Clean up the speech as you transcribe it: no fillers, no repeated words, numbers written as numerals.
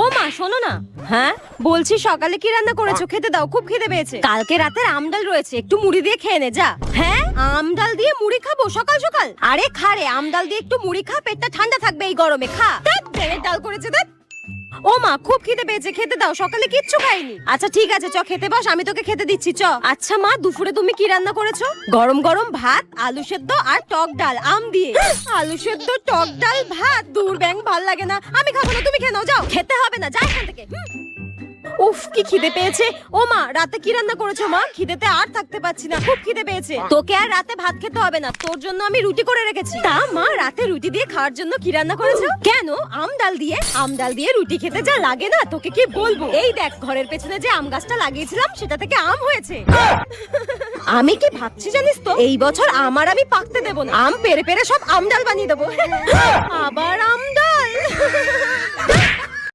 ও মা শোনো না। হ্যাঁ বলছি সকালে কি রান্না করেছো? খেতে দাও, খুব খিদে পেয়েছে। কালকে রাতের আমডাল রয়েছে, একটু মুড়ি দিয়ে খেয়ে নে যা। হ্যাঁ আমডাল দিয়ে মুড়ি খাবো সকাল সকাল? আরে খা রে, আমডাল দিয়ে একটু মুড়ি খা, পেটটা ঠান্ডা থাকবে এই গরমে। খা। ধ্যাৎ, ডাল করেছে ধ্যাৎ। ও মা খুব খিদে পেয়েছে, খেতে দাও, সকালে কিচ্ছু খাইনি। আচ্ছা ঠিক আছে চ খেতে বস, আমি তোকে খেতে দিচ্ছি চ। আচ্ছা মা দুপুরে তুমি কি রান্না করেছো? গরম গরম ভাত, আলু সেদ্ধ আর টক ডাল আম দিয়ে। আলু সেদ্ধ টক ডাল ভাত, দূর ব্যাং, ভাল লাগে না, আমি খাবো না, তুমি খেয়ে নাও যাও। খেতে হবে না, যা এখান থেকে। উফ কি খিদে পেয়েছে। ও মা রাতে কি রান্না করেছো মা? খিদেতে আর থাকতে পারছি না, খুব খিদে পেয়েছে। তোকে আর রাতে ভাত খেতে হবে না, তোর জন্য আমি রুটি করে রেখেছি। তা মা রাতে রুটি দিয়ে খাওয়ার জন্য কি রান্না করেছো? কেন আম ডাল দিয়ে? আম ডাল দিয়ে রুটি খেতে যা লাগে না তোকে কি বলবো। এই দেখ ঘরের পেছনে যে আম গাছটা লাগিয়েছিলাম সেটা থেকে আম হয়েছে। আমি কি ভাবছি জানিস তো, এই বছর আমার আমি পাকতে দেবো না, আম পেরে পেরে সব আম ডাল বানিয়ে দেবো। আবার আম ডাল।